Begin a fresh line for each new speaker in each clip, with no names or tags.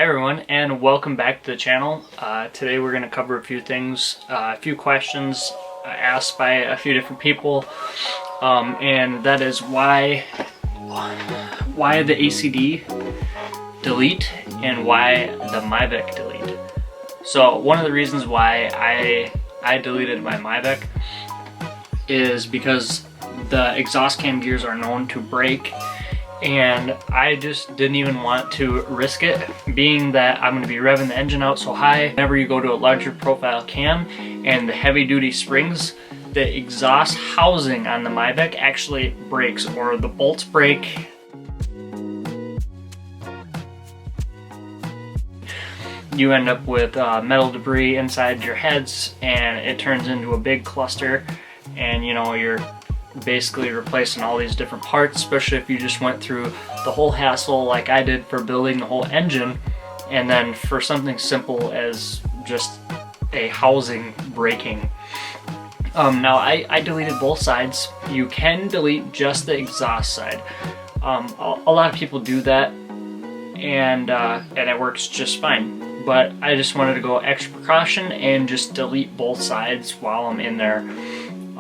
Hi everyone, and welcome back to the channel. Today we're going to cover a few things, a few questions asked by a few different people, and that is why the ACD delete and why the MIVEC delete. So one of the reasons why I deleted my MIVEC is because the exhaust cam gears are known to break, and I just didn't even want to risk it, being that I'm going to be revving the engine out so high. Whenever you go to a larger profile cam and the heavy duty springs, the exhaust housing on the MIVEC actually breaks, or the bolts break. You end up with metal debris inside your heads, and it turns into a big cluster, and you know, you're basically replacing all these different parts, especially if you just went through the whole hassle like I did for building the whole engine, and then for something simple as just a housing breaking. Now I deleted both sides. You can delete just the exhaust side. A lot of people do that, and it works just fine. But I just wanted to go extra precaution and just delete both sides while I'm in there.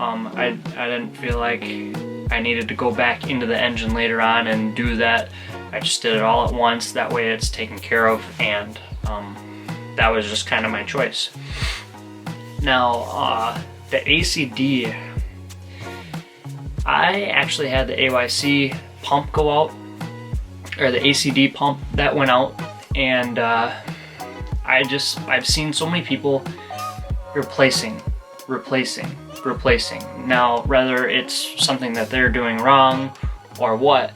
I didn't feel like I needed to go back into the engine later on and do that. I just did it all at once. That way it's taken care of, and that was just kind of my choice. Now, the ACD, I actually had the AYC pump go out, or the ACD pump that went out, and I've seen so many people replacing. Now, whether it's something that they're doing wrong or what,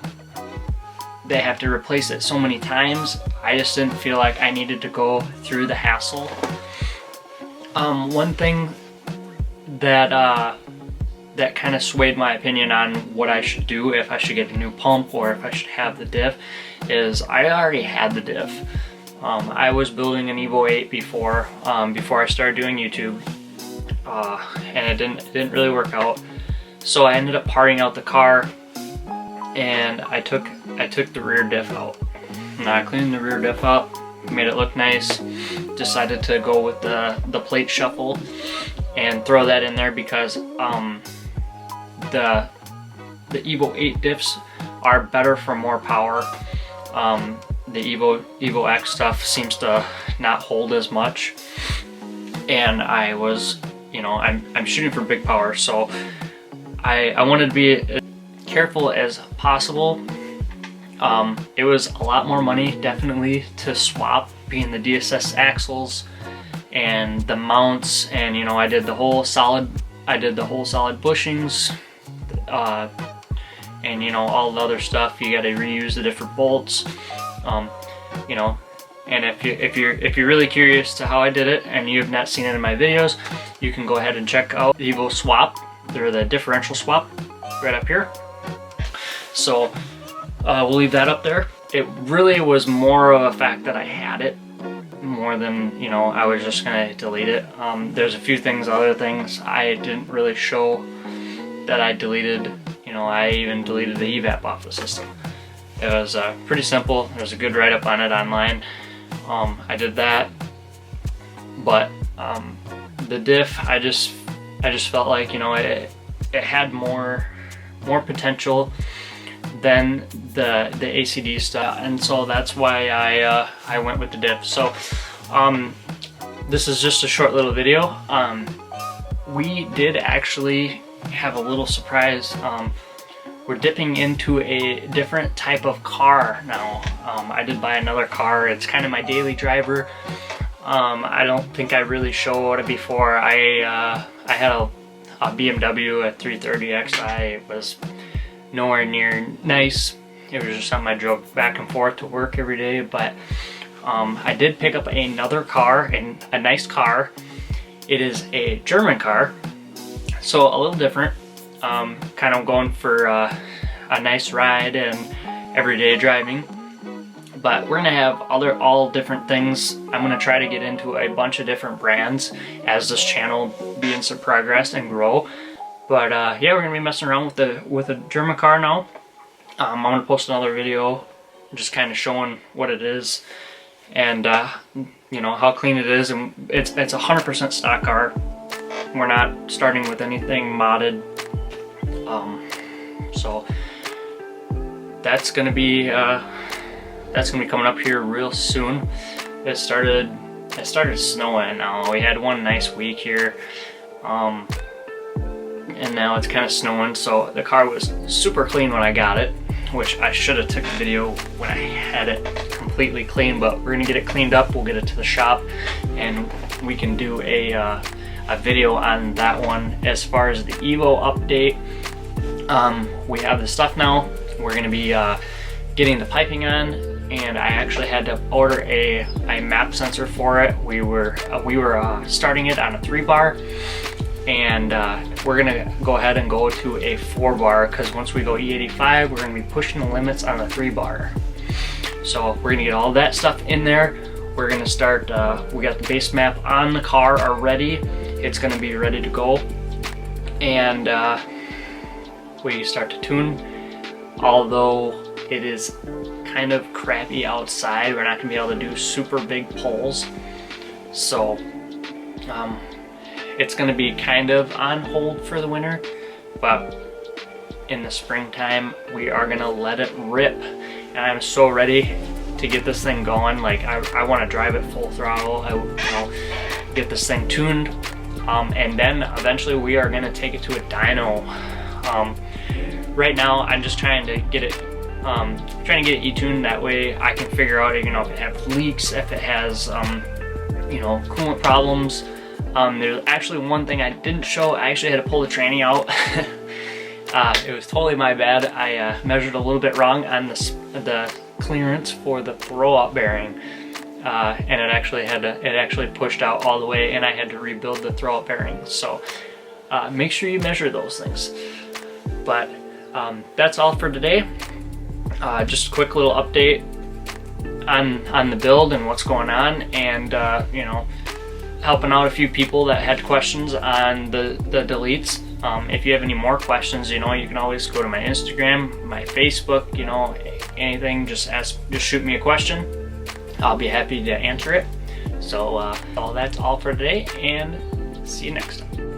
they have to replace it so many times. I just didn't feel like I needed to go through the hassle. One thing that kind of swayed my opinion on what I should do, if I should get a new pump or if I should have the diff, is I already had the diff. I was building an EVO 8 before I started doing YouTube. And it didn't really work out, so I ended up parting out the car, and I took the rear diff out. And I cleaned the rear diff up, made it look nice, decided to go with the plate shuffle and throw that in there because the EVO 8 diffs are better for more power. The EVO X stuff seems to not hold as much, and I was, you know, I'm shooting for big power, so I wanted to be as careful as possible. It was a lot more money, definitely, to swap, being the DSS axles and the mounts, and you know, I did the whole solid bushings, and you know, all the other stuff. You got to reuse the different bolts, you know. And if you're really curious to how I did it and you have not seen it in my videos, you can go ahead and check out the EVO swap. They're the differential swap right up here. So we'll leave that up there. It really was more of a fact that I had it, more than, you know, I was just gonna delete it. There's a few things, other things I didn't really show that I deleted. You know, I even deleted the evap off the system. It was pretty simple. There's a good write-up on it online. I did that, but the diff, I just felt like, you know, it had more potential than the ACD stuff, and so that's why I went with the diff. So this is just a short little video. We did actually have a little surprise. We're dipping into a different type of car now. I did buy another car. It's kind of my daily driver. I don't think I really showed it before. I had a BMW, a 330xi. It was nowhere near nice. It was just something I drove back and forth to work every day. But I did pick up another car, and a nice car. It is a German car, so a little different. Kind of going for a nice ride and everyday driving, but we're gonna have all different things. I'm gonna try to get into a bunch of different brands as this channel begins to progress and grow. But yeah, we're gonna be messing around with a German car now. I'm gonna post another video just kind of showing what it is and you know how clean it is, and it's 100% stock car. We're not starting with anything modded, so that's gonna be coming up here real soon. It started snowing now. We had one nice week here, and now it's kind of snowing, so the car was super clean when I got it, which I should have took a video when I had it completely clean, but we're gonna get it cleaned up. We'll get it to the shop and we can do a video on that one. As far as the EVO update, we have the stuff now. We're gonna be getting the piping on, and I actually had to order a map sensor for it. We were starting it on a 3-bar, and we're gonna go ahead and go to a 4-bar, because once we go E85, we're gonna be pushing the limits on the 3-bar. So we're gonna get all that stuff in there. We're gonna start, we got the base map on the car already. It's gonna be ready to go. And we start to tune. Although it is kind of crappy outside, we're not gonna be able to do super big pulls. So it's gonna be kind of on hold for the winter, but in the springtime we are gonna let it rip. And I'm so ready to get this thing going. Like I want to drive it full throttle. Get this thing tuned, and then eventually we are gonna take it to a dyno. Right now I'm just trying to get it e-tuned. That way I can figure out, you know, if it has leaks, if it has you know, coolant problems. There's actually one thing I didn't show. I actually had to pull the tranny out. It was totally my bad. I measured a little bit wrong on the clearance for the throwout bearing, and it actually pushed out all the way, and I had to rebuild the throwout bearing. So make sure you measure those things. But that's all for today. Just a quick little update on the build and what's going on, and you know, helping out a few people that had questions on the deletes. If you have any more questions, you know, you can always go to my Instagram, my Facebook, you know, anything, just shoot me a question. I'll be happy to answer it. So that's all for today, and see you next time.